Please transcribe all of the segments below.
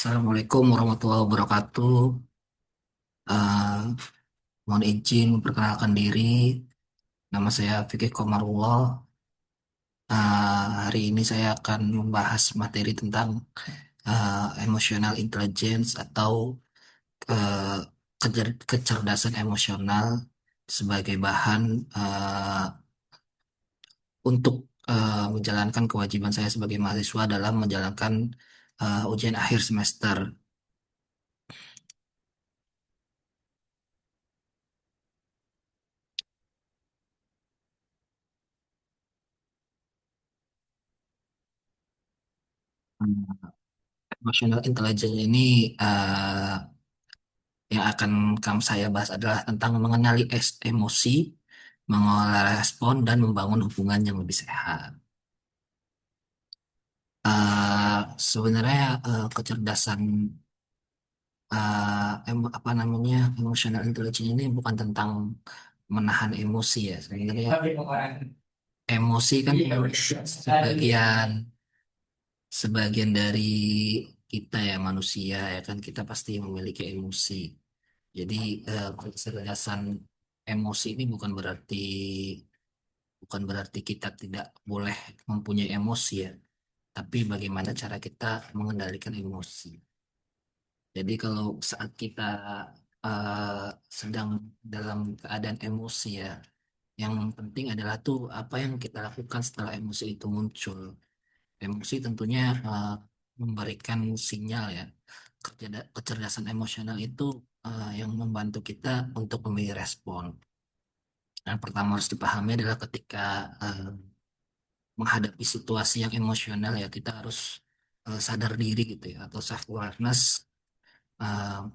Assalamualaikum warahmatullahi wabarakatuh. Eh, Mohon izin memperkenalkan diri. Nama saya Fikih Komarullah. Hari ini saya akan membahas materi tentang emotional intelligence atau eh, kecerdasan emosional sebagai bahan untuk menjalankan kewajiban saya sebagai mahasiswa dalam menjalankan ujian akhir semester. Emotional intelligence ini eh, yang akan saya bahas adalah tentang mengenali emosi, mengelola respon, dan membangun hubungan yang lebih sehat. Sebenarnya kecerdasan apa namanya emotional intelligence ini bukan tentang menahan emosi ya. Sebenarnya emosi kan sebagian dari kita ya manusia ya kan kita pasti memiliki emosi. Jadi kecerdasan emosi ini bukan berarti kita tidak boleh mempunyai emosi ya, tapi bagaimana cara kita mengendalikan emosi. Jadi kalau saat kita sedang dalam keadaan emosi ya, yang penting adalah tuh apa yang kita lakukan setelah emosi itu muncul. Emosi tentunya memberikan sinyal ya. Kecerdasan emosional itu yang membantu kita untuk memilih respon. Yang pertama harus dipahami adalah ketika eh, menghadapi situasi yang emosional ya kita harus sadar diri gitu ya atau self awareness,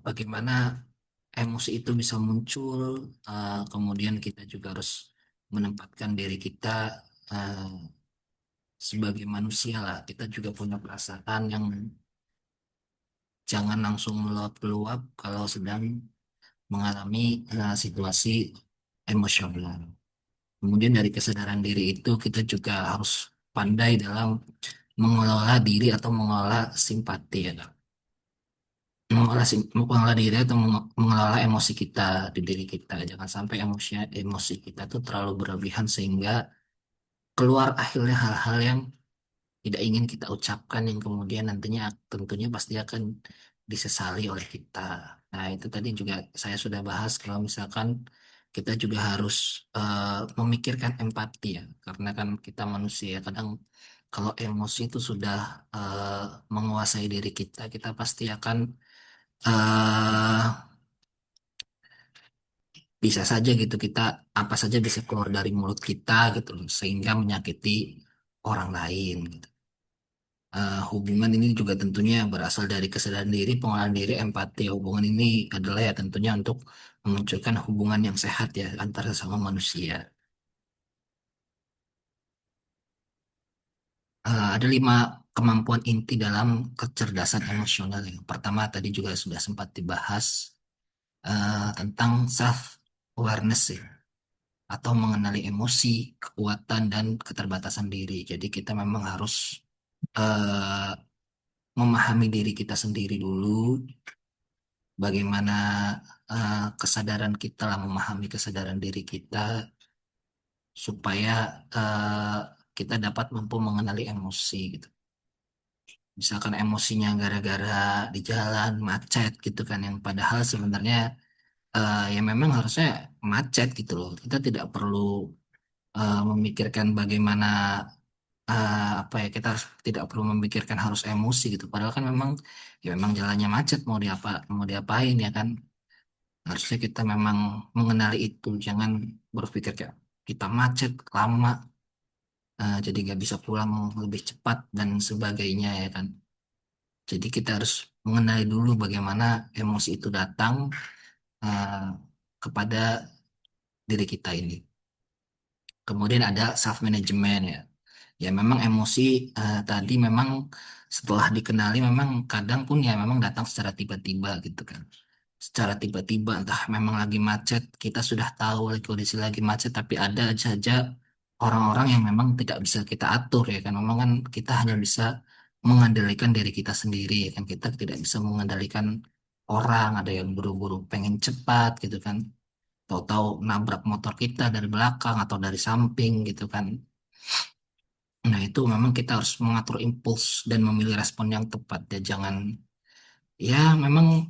bagaimana emosi itu bisa muncul, kemudian kita juga harus menempatkan diri kita eh, sebagai manusia lah kita juga punya perasaan yang jangan langsung meluap-luap kalau sedang mengalami situasi emosional. Kemudian dari kesadaran diri itu kita juga harus pandai dalam mengelola diri atau mengelola simpati ya Kak. Mengelola diri atau mengelola emosi kita di diri kita. Jangan sampai emosi kita tuh terlalu berlebihan sehingga keluar akhirnya hal-hal yang tidak ingin kita ucapkan yang kemudian nantinya tentunya pasti akan disesali oleh kita. Nah, itu tadi juga saya sudah bahas kalau misalkan kita juga harus memikirkan empati ya, karena kan kita manusia kadang kalau emosi itu sudah eh, menguasai diri kita, kita pasti akan eh, bisa saja gitu kita apa saja bisa keluar dari mulut kita gitu loh, sehingga menyakiti orang lain gitu. Hubungan ini juga tentunya berasal dari kesadaran diri, pengolahan diri, empati. Hubungan ini adalah ya tentunya untuk memunculkan hubungan yang sehat ya antar sesama manusia. Ada 5 kemampuan inti dalam kecerdasan emosional. Yang pertama tadi juga sudah sempat dibahas tentang self awareness ya, atau mengenali emosi, kekuatan dan keterbatasan diri. Jadi kita memang harus eh, memahami diri kita sendiri dulu, bagaimana kesadaran kita lah memahami kesadaran diri kita supaya eh, kita dapat mampu mengenali emosi gitu. Misalkan emosinya gara-gara di jalan macet gitu kan yang padahal sebenarnya ya memang harusnya macet gitu loh. Kita tidak perlu memikirkan bagaimana apa ya kita tidak perlu memikirkan harus emosi gitu. Padahal kan memang ya memang jalannya macet mau diapain ya kan. Harusnya kita memang mengenali itu, jangan berpikir kayak kita macet lama, jadi nggak bisa pulang lebih cepat dan sebagainya ya kan. Jadi kita harus mengenali dulu bagaimana emosi itu datang eh, kepada diri kita ini. Kemudian ada self management ya. Ya memang emosi tadi memang setelah dikenali memang kadang pun ya memang datang secara tiba-tiba gitu kan. Secara tiba-tiba entah memang lagi macet, kita sudah tahu lagi kondisi lagi macet tapi ada saja orang-orang yang memang tidak bisa kita atur ya kan. Memang kan kita hanya bisa mengandalkan diri kita sendiri ya kan, kita tidak bisa mengendalikan orang, ada yang buru-buru pengen cepat gitu kan, tahu-tahu nabrak motor kita dari belakang atau dari samping gitu kan. Nah, itu memang kita harus mengatur impuls dan memilih respon yang tepat ya. Jangan, ya memang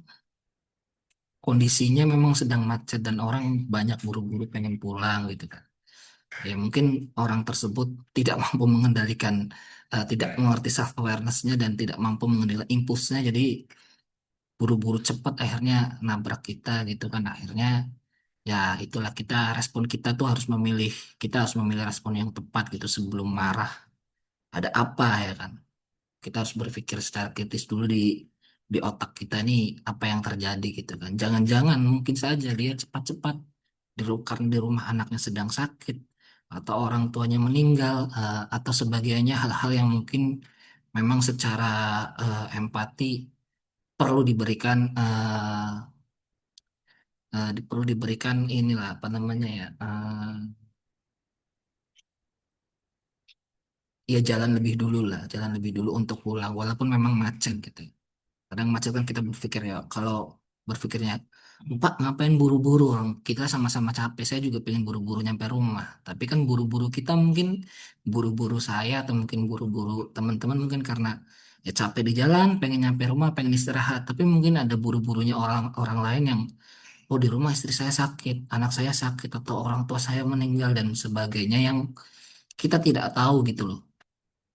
kondisinya memang sedang macet dan orang banyak buru-buru pengen pulang gitu kan. Ya mungkin orang tersebut tidak mampu mengendalikan, tidak mengerti self awareness-nya dan tidak mampu mengendalikan impulsnya. Jadi buru-buru cepat akhirnya nabrak kita gitu kan. Akhirnya ya itulah, respon kita tuh harus memilih, kita harus memilih respon yang tepat gitu sebelum marah. Ada apa ya kan? Kita harus berpikir secara kritis dulu di otak kita nih, apa yang terjadi gitu kan. Jangan-jangan mungkin saja dia cepat-cepat karena di rumah anaknya sedang sakit atau orang tuanya meninggal, atau sebagainya, hal-hal yang mungkin memang secara empati perlu diberikan, perlu diberikan inilah apa namanya ya, ya jalan lebih dulu lah, jalan lebih dulu untuk pulang walaupun memang macet gitu. Kadang macet kan kita berpikir ya, kalau berpikirnya, Pak ngapain buru-buru, orang kita sama-sama capek, saya juga pengen buru-buru nyampe rumah. Tapi kan buru-buru kita mungkin, buru-buru saya atau mungkin buru-buru teman-teman mungkin karena ya capek di jalan, pengen nyampe rumah, pengen istirahat. Tapi mungkin ada buru-burunya orang-orang lain yang, oh di rumah istri saya sakit, anak saya sakit, atau orang tua saya meninggal dan sebagainya yang kita tidak tahu gitu loh.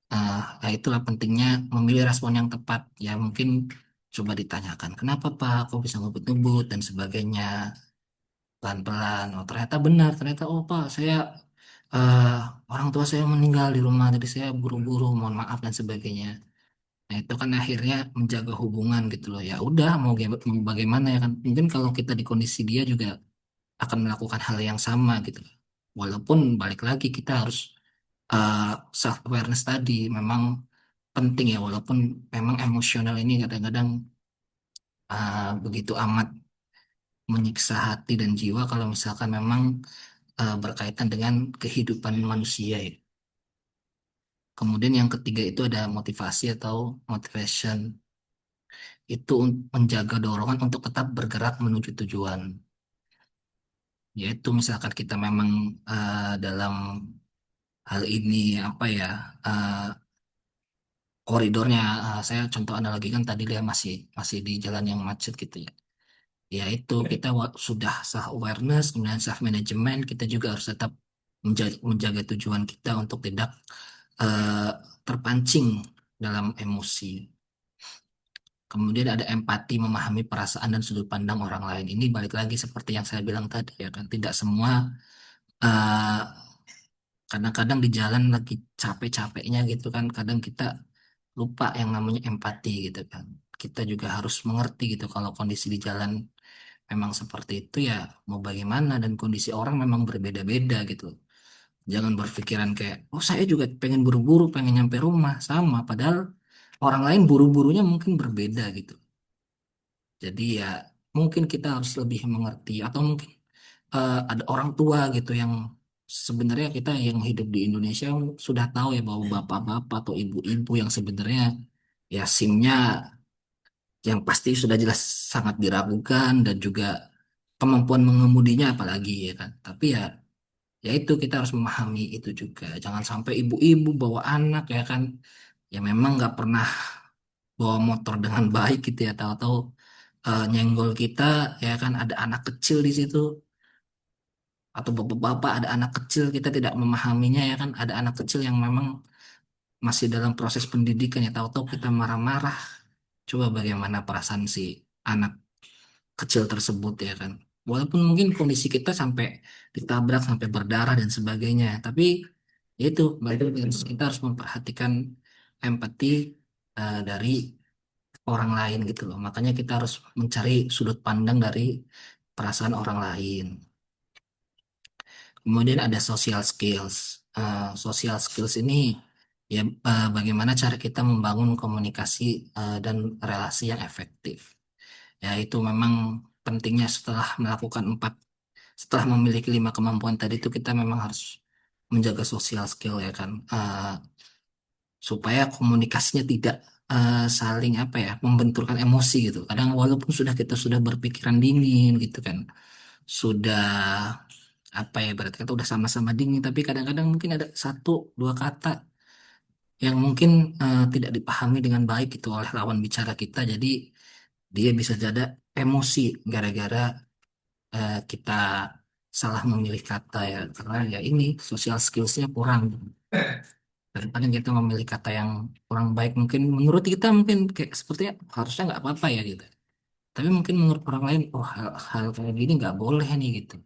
Nah, itulah pentingnya memilih respon yang tepat. Ya mungkin coba ditanyakan, kenapa Pak, kok bisa ngebut-ngebut dan sebagainya, pelan-pelan. Oh ternyata benar, ternyata oh Pak, saya, eh, orang tua saya meninggal di rumah, jadi saya buru-buru, mohon maaf dan sebagainya. Nah itu kan akhirnya menjaga hubungan gitu loh. Ya udah, mau bagaimana ya kan? Mungkin kalau kita di kondisi dia juga akan melakukan hal yang sama gitu. Walaupun balik lagi kita harus, self awareness tadi memang penting ya, walaupun memang emosional ini kadang-kadang, begitu amat menyiksa hati dan jiwa kalau misalkan memang, berkaitan dengan kehidupan manusia ya. Kemudian yang ketiga itu ada motivasi atau motivation, itu menjaga dorongan untuk tetap bergerak menuju tujuan. Yaitu misalkan kita memang, dalam hal ini apa ya, eh, koridornya, saya contoh analogikan tadi dia masih masih di jalan yang macet gitu ya. Ya itu kita sudah self awareness, kemudian self management, kita juga harus tetap menjaga tujuan kita untuk tidak, eh, terpancing dalam emosi. Kemudian ada empati, memahami perasaan dan sudut pandang orang lain. Ini balik lagi seperti yang saya bilang tadi ya kan, tidak semua, eh, kadang-kadang di jalan lagi capek-capeknya gitu kan, kadang kita lupa yang namanya empati gitu kan. Kita juga harus mengerti gitu kalau kondisi di jalan memang seperti itu ya, mau bagaimana, dan kondisi orang memang berbeda-beda gitu. Jangan berpikiran kayak, oh saya juga pengen buru-buru, pengen nyampe rumah, sama. Padahal orang lain buru-burunya mungkin berbeda gitu. Jadi ya mungkin kita harus lebih mengerti, atau mungkin, ada orang tua gitu yang sebenarnya kita yang hidup di Indonesia sudah tahu ya bahwa bapak-bapak atau ibu-ibu yang sebenarnya ya SIM-nya yang pasti sudah jelas sangat diragukan, dan juga kemampuan mengemudinya apalagi ya kan. Tapi ya, ya itu kita harus memahami itu juga. Jangan sampai ibu-ibu bawa anak ya kan, ya memang nggak pernah bawa motor dengan baik gitu ya, tahu-tahu, nyenggol kita ya kan, ada anak kecil di situ, atau bapak-bapak ada anak kecil, kita tidak memahaminya ya kan, ada anak kecil yang memang masih dalam proses pendidikan ya, tahu-tahu kita marah-marah. Coba bagaimana perasaan si anak kecil tersebut ya kan. Walaupun mungkin kondisi kita sampai ditabrak, sampai berdarah dan sebagainya, tapi ya itu, berarti kita harus memperhatikan empati, dari orang lain gitu loh. Makanya kita harus mencari sudut pandang dari perasaan orang lain. Kemudian ada social skills. Social skills ini ya, bagaimana cara kita membangun komunikasi, dan relasi yang efektif. Ya itu memang pentingnya setelah memiliki lima kemampuan tadi itu kita memang harus menjaga social skill ya kan. supaya komunikasinya tidak saling apa ya membenturkan emosi gitu. Kadang walaupun kita sudah berpikiran dingin gitu kan, sudah apa ya berarti kita udah sama-sama dingin, tapi kadang-kadang mungkin ada satu dua kata yang mungkin tidak dipahami dengan baik itu oleh lawan bicara kita. Jadi dia bisa jadi emosi gara-gara kita salah memilih kata ya, karena ya ini social skillsnya kurang. Kadang-kadang kita memilih kata yang kurang baik, mungkin menurut kita mungkin kayak sepertinya harusnya nggak apa-apa ya gitu. Tapi mungkin menurut orang lain, oh hal kayak gini nggak boleh nih gitu,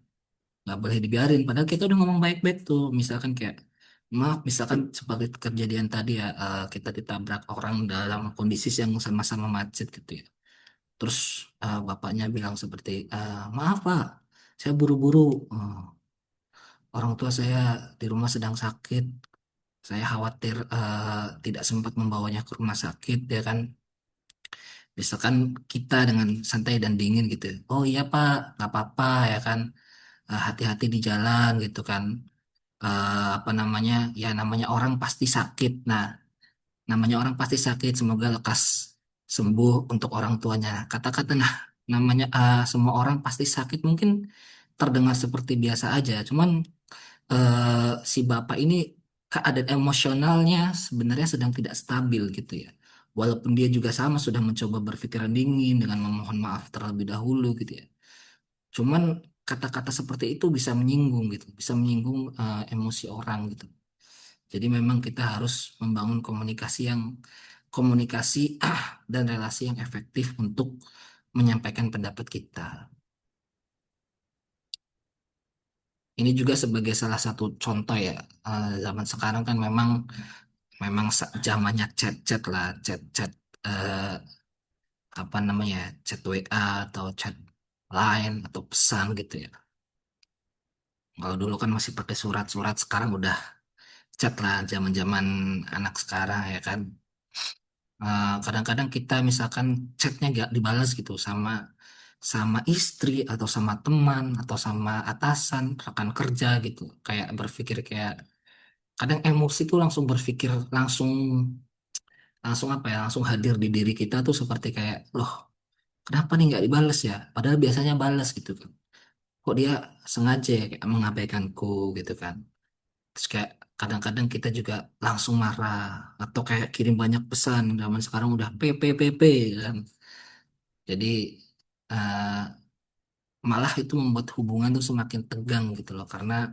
nggak boleh dibiarin. Padahal kita udah ngomong baik-baik tuh, misalkan kayak maaf, misalkan seperti kejadian tadi ya, kita ditabrak orang dalam kondisi yang sama-sama macet gitu ya. Terus bapaknya bilang seperti, maaf Pak, saya buru-buru. Oh, orang tua saya di rumah sedang sakit. Saya khawatir tidak sempat membawanya ke rumah sakit, ya kan. Misalkan kita dengan santai dan dingin gitu. Oh iya Pak, nggak apa-apa ya kan. Hati-hati di jalan gitu kan. Apa namanya? Ya namanya orang pasti sakit. Nah, namanya orang pasti sakit. Semoga lekas sembuh untuk orang tuanya. Kata-kata nah, namanya semua orang pasti sakit mungkin terdengar seperti biasa aja. Cuman si bapak ini keadaan emosionalnya sebenarnya sedang tidak stabil gitu ya. Walaupun dia juga sama sudah mencoba berpikiran dingin dengan memohon maaf terlebih dahulu gitu ya. Cuman kata-kata seperti itu bisa menyinggung gitu, bisa menyinggung emosi orang gitu. Jadi memang kita harus membangun komunikasi dan relasi yang efektif untuk menyampaikan pendapat kita. Ini juga sebagai salah satu contoh ya, zaman sekarang kan memang memang zamannya chat-chat lah, chat-chat eh, apa namanya, chat WA atau chat lain atau pesan gitu ya. Kalau dulu kan masih pakai surat-surat, sekarang udah chat lah, zaman-zaman anak sekarang ya kan. Kadang-kadang kita misalkan chatnya gak dibalas gitu sama sama istri atau sama teman atau sama atasan, rekan kerja gitu. Kayak berpikir kayak kadang emosi tuh langsung berpikir langsung langsung apa ya langsung hadir di diri kita tuh seperti kayak loh, kenapa nih nggak dibales ya? Padahal biasanya balas gitu kan. Kok dia sengaja ya kayak mengabaikanku gitu kan. Terus kayak kadang-kadang kita juga langsung marah atau kayak kirim banyak pesan. Zaman sekarang udah PPPP kan. Jadi eh, malah itu membuat hubungan tuh semakin tegang gitu loh, karena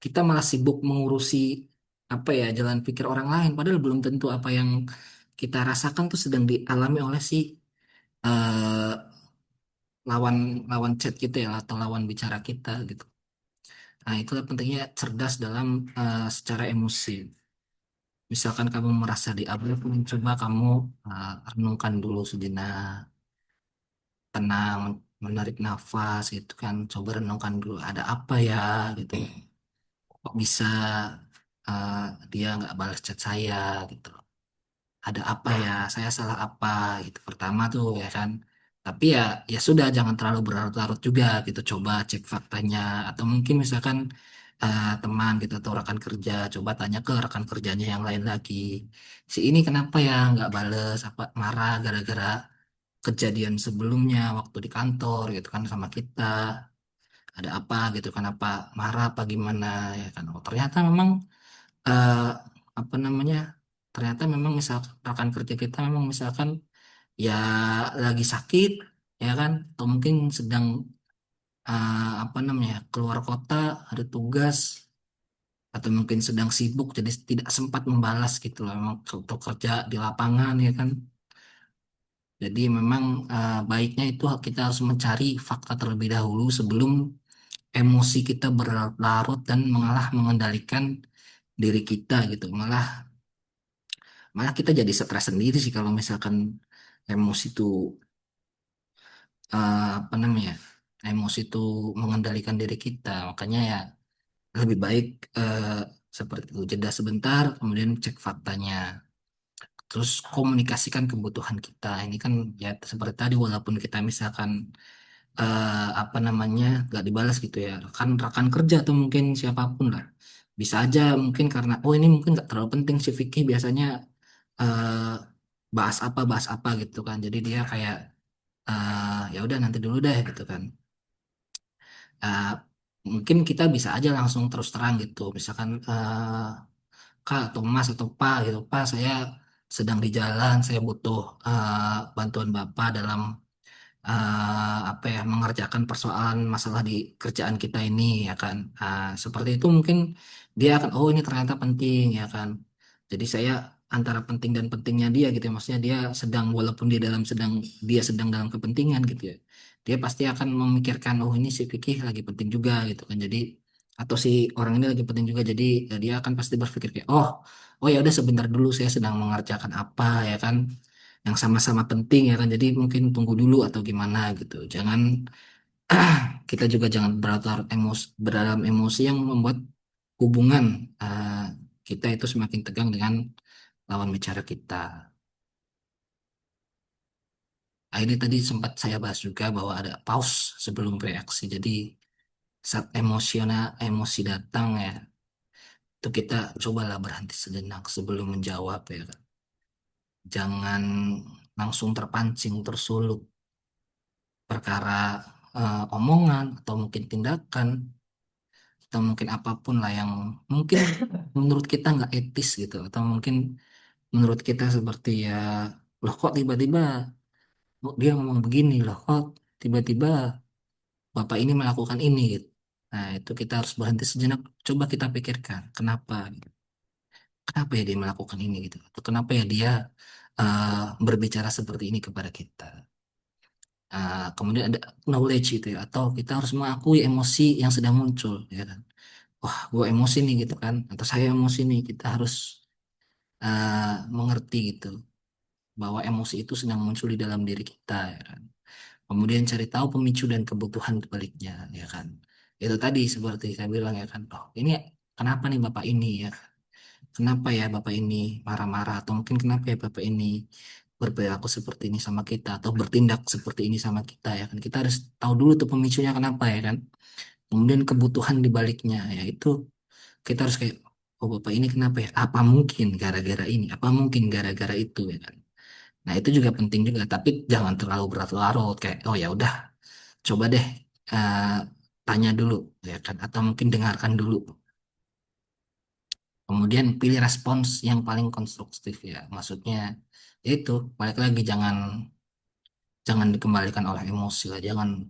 kita malah sibuk mengurusi apa ya jalan pikir orang lain. Padahal belum tentu apa yang kita rasakan tuh sedang dialami oleh si eh, lawan lawan chat kita ya atau lawan bicara kita gitu. Nah, itulah pentingnya cerdas dalam secara emosi. Misalkan kamu merasa diabaikan, coba kamu renungkan dulu sejenak, tenang, menarik nafas gitu kan. Coba renungkan dulu ada apa ya gitu. Kok bisa eh, dia nggak balas chat saya gitu. Ada apa ya, saya salah apa gitu pertama tuh ya kan. Tapi ya ya sudah, jangan terlalu berlarut-larut juga gitu, coba cek faktanya. Atau mungkin misalkan teman gitu atau rekan kerja, coba tanya ke rekan kerjanya yang lain lagi, si ini kenapa ya nggak bales, apa marah gara-gara kejadian sebelumnya waktu di kantor gitu kan sama kita, ada apa gitu, kenapa marah apa gimana ya kan. Oh ternyata memang eh, apa namanya, ternyata memang misal rekan kerja kita memang misalkan ya lagi sakit ya kan, atau mungkin sedang apa namanya keluar kota ada tugas, atau mungkin sedang sibuk jadi tidak sempat membalas gitu loh, memang untuk kerja di lapangan ya kan. Jadi memang baiknya itu kita harus mencari fakta terlebih dahulu sebelum emosi kita berlarut dan malah mengendalikan diri kita gitu, malah malah kita jadi stres sendiri sih kalau misalkan emosi itu apa namanya, emosi itu mengendalikan diri kita. Makanya ya lebih baik eh, seperti itu, jeda sebentar kemudian cek faktanya, terus komunikasikan kebutuhan kita. Ini kan ya seperti tadi, walaupun kita misalkan apa namanya gak dibalas gitu ya, rekan rekan kerja atau mungkin siapapun lah, Bisa aja mungkin karena oh ini mungkin nggak terlalu penting si Vicky biasanya eh, bahas apa gitu kan. Jadi dia kayak ya udah nanti dulu deh gitu kan. Eh, Mungkin kita bisa aja langsung terus terang gitu. Misalkan Kak atau Mas atau Pak gitu, Pak saya sedang di jalan, saya butuh bantuan Bapak dalam apa ya mengerjakan persoalan masalah di kerjaan kita ini ya kan. Seperti itu mungkin dia akan oh ini ternyata penting ya kan. Jadi saya antara penting dan pentingnya dia gitu ya, maksudnya dia sedang walaupun dia sedang dalam kepentingan gitu ya, dia pasti akan memikirkan oh ini si Vicky lagi penting juga gitu kan. Jadi atau si orang ini lagi penting juga, jadi dia akan pasti berpikir kayak oh ya udah sebentar dulu saya sedang mengerjakan apa ya kan, yang sama-sama penting ya kan, jadi mungkin tunggu dulu atau gimana gitu. Jangan kita juga jangan berdalam emosi yang membuat hubungan kita itu semakin tegang dengan lawan bicara kita. Ini tadi sempat saya bahas juga bahwa ada pause sebelum reaksi. Jadi saat emosi datang ya, itu kita cobalah berhenti sejenak sebelum menjawab ya kan. Jangan langsung terpancing, tersulut perkara omongan atau mungkin tindakan atau mungkin apapun lah yang mungkin menurut kita nggak etis gitu, atau mungkin menurut kita seperti ya loh kok tiba-tiba dia ngomong begini, loh kok tiba-tiba bapak ini melakukan ini gitu. Nah itu kita harus berhenti sejenak, coba kita pikirkan kenapa gitu. Kenapa ya dia melakukan ini gitu, atau kenapa ya dia berbicara seperti ini kepada kita. Kemudian ada knowledge itu ya, atau kita harus mengakui emosi yang sedang muncul ya kan. Wah gue emosi nih gitu kan, atau saya emosi nih, kita harus mengerti gitu bahwa emosi itu sedang muncul di dalam diri kita ya kan. Kemudian cari tahu pemicu dan kebutuhan baliknya ya kan. Itu tadi seperti saya bilang ya kan, oh ini kenapa nih bapak ini ya, kenapa ya bapak ini marah-marah, atau mungkin kenapa ya bapak ini berperilaku seperti ini sama kita atau bertindak seperti ini sama kita ya kan. Kita harus tahu dulu tuh pemicunya kenapa ya kan. Kemudian kebutuhan di baliknya yaitu kita harus kayak oh bapak ini kenapa ya, apa mungkin gara-gara ini, apa mungkin gara-gara itu ya kan. Nah itu juga penting juga, tapi jangan terlalu berlarut kayak oh ya udah coba deh eh, tanya dulu ya kan, atau mungkin dengarkan dulu. Kemudian pilih respons yang paling konstruktif ya, maksudnya ya itu balik lagi, jangan dikembalikan oleh emosi lah, jangan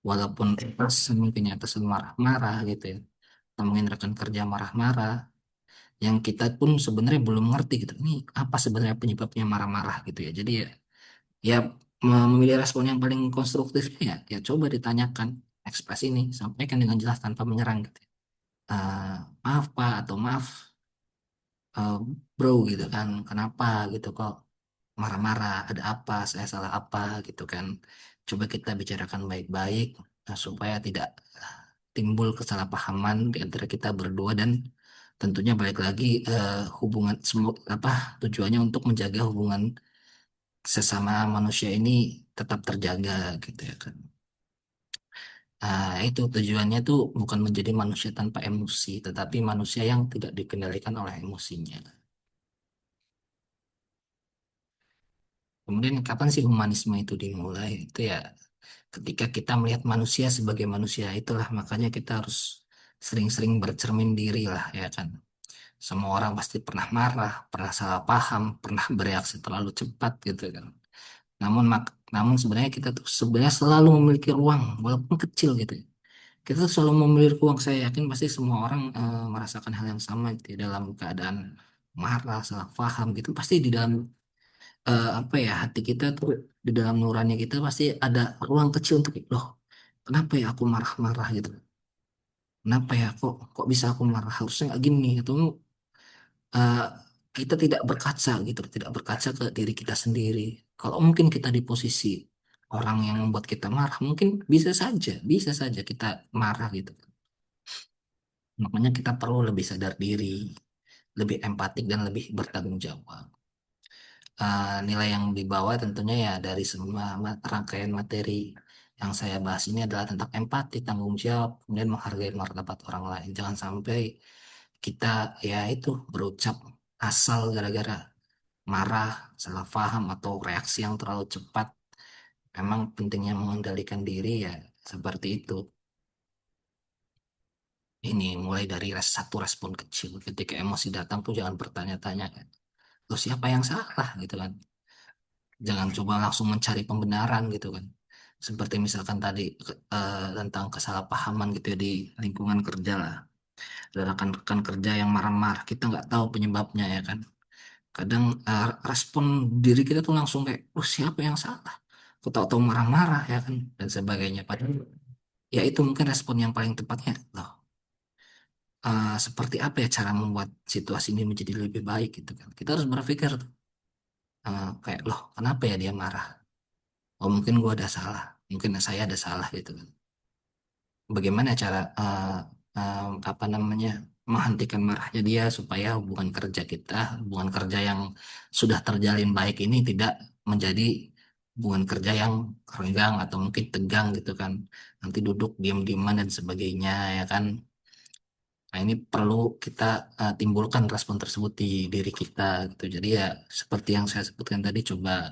walaupun mungkin ya kesan marah-marah gitu ya, atau mungkin rekan kerja marah-marah yang kita pun sebenarnya belum ngerti gitu ini apa sebenarnya penyebabnya marah-marah gitu ya. Jadi ya memilih respon yang paling konstruktifnya ya coba ditanyakan, ekspresi ini sampaikan dengan jelas tanpa menyerang gitu. Eh, Maaf Pak atau maaf eh, bro gitu kan, kenapa gitu kok marah-marah, ada apa, saya salah apa gitu kan. Coba kita bicarakan baik-baik supaya tidak timbul kesalahpahaman di antara kita berdua, dan tentunya balik lagi hubungan semua apa tujuannya untuk menjaga hubungan sesama manusia ini tetap terjaga gitu ya kan. Itu tujuannya tuh bukan menjadi manusia tanpa emosi, tetapi manusia yang tidak dikendalikan oleh emosinya. Kemudian kapan sih humanisme itu dimulai? Itu ya ketika kita melihat manusia sebagai manusia, itulah makanya kita harus sering-sering bercermin diri lah ya kan. Semua orang pasti pernah marah, pernah salah paham, pernah bereaksi terlalu cepat gitu kan. Namun sebenarnya kita tuh sebenarnya selalu memiliki ruang walaupun kecil gitu ya. Kita tuh selalu memiliki ruang, saya yakin pasti semua orang merasakan hal yang sama gitu ya, dalam keadaan marah, salah paham gitu pasti di dalam apa ya hati kita tuh, di dalam nurani kita pasti ada ruang kecil untuk loh kenapa ya aku marah-marah gitu, kenapa ya kok bisa aku marah, harusnya nggak gini, atau eh, kita tidak berkaca gitu, tidak berkaca ke diri kita sendiri. Kalau mungkin kita di posisi orang yang membuat kita marah, mungkin bisa saja kita marah gitu. Makanya kita perlu lebih sadar diri, lebih empatik dan lebih bertanggung jawab. Nilai yang dibawa tentunya ya dari semua rangkaian materi yang saya bahas ini adalah tentang empati, tanggung jawab, kemudian menghargai martabat orang lain. Jangan sampai kita ya itu berucap asal gara-gara marah, salah paham atau reaksi yang terlalu cepat. Memang pentingnya mengendalikan diri ya seperti itu. Ini mulai dari satu respon kecil. Ketika emosi datang tuh jangan bertanya-tanya, lo siapa yang salah gitu kan. Jangan coba langsung mencari pembenaran gitu kan. Seperti misalkan tadi tentang kesalahpahaman gitu ya di lingkungan kerja lah. Ada rekan-rekan kerja yang marah-marah, kita nggak tahu penyebabnya ya kan. Kadang respon diri kita tuh langsung kayak, oh siapa yang salah? Aku tahu-tahu marah-marah ya kan dan sebagainya. Padahal ya itu mungkin respon yang paling tepatnya. Loh, seperti apa ya cara membuat situasi ini menjadi lebih baik gitu kan. Kita harus berpikir tuh, kayak loh kenapa ya dia marah? Oh mungkin gua ada salah, mungkin saya ada salah gitu kan. Bagaimana cara apa namanya menghentikan marahnya dia supaya hubungan kerja kita, hubungan kerja yang sudah terjalin baik ini tidak menjadi hubungan kerja yang renggang atau mungkin tegang gitu kan. Nanti duduk diam-diaman dan sebagainya ya kan. Nah, ini perlu kita timbulkan respon tersebut di diri kita gitu. Jadi ya seperti yang saya sebutkan tadi, coba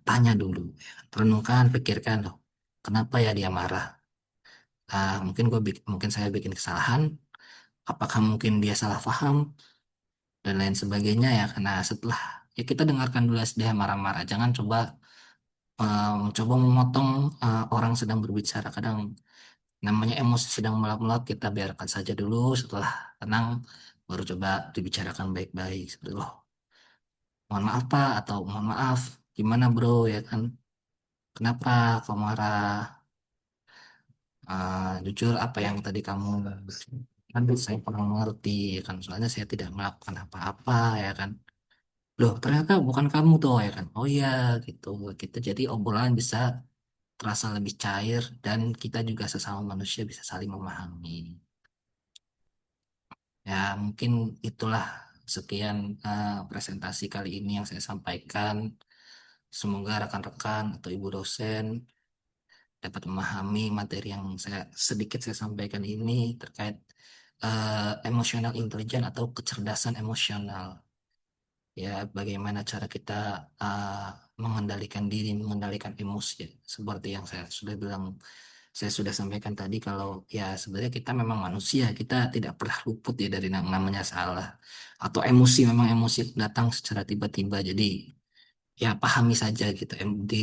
tanya dulu, ya. Renungkan, pikirkan loh, kenapa ya dia marah? Mungkin mungkin saya bikin kesalahan. Apakah mungkin dia salah paham dan lain sebagainya ya? Karena setelah ya kita dengarkan dulu dia marah-marah. Jangan coba coba memotong orang sedang berbicara. Kadang namanya emosi sedang meluap-meluap, kita biarkan saja dulu. Setelah tenang, baru coba dibicarakan baik-baik. Seperti loh, mohon maaf Pak atau mohon maaf, gimana bro ya kan? Kenapa kau marah? Jujur apa yang tadi kamu kan saya kurang mengerti ya kan? Soalnya saya tidak melakukan apa-apa ya kan? Loh ternyata bukan kamu tuh ya kan? Oh iya gitu. Kita jadi obrolan bisa terasa lebih cair dan kita juga sesama manusia bisa saling memahami. Ya, mungkin itulah sekian presentasi kali ini yang saya sampaikan. Semoga rekan-rekan atau ibu dosen dapat memahami materi yang saya sampaikan ini terkait emotional intelligence atau kecerdasan emosional. Ya, bagaimana cara kita uh, mengendalikan diri, mengendalikan emosi. Ya. Seperti yang saya sudah sampaikan tadi, kalau ya sebenarnya kita memang manusia, kita tidak pernah luput ya dari yang namanya salah atau emosi. Memang emosi datang secara tiba-tiba, jadi ya pahami saja gitu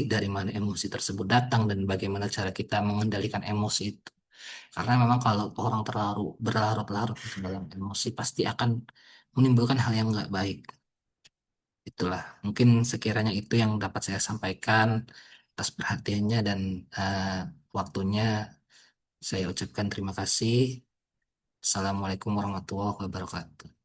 dari mana emosi tersebut datang dan bagaimana cara kita mengendalikan emosi itu. Karena memang kalau orang terlalu berlarut-larut dalam emosi pasti akan menimbulkan hal yang nggak baik. Itulah mungkin sekiranya itu yang dapat saya sampaikan atas perhatiannya dan eh, waktunya. Saya ucapkan terima kasih. Assalamualaikum warahmatullahi wabarakatuh.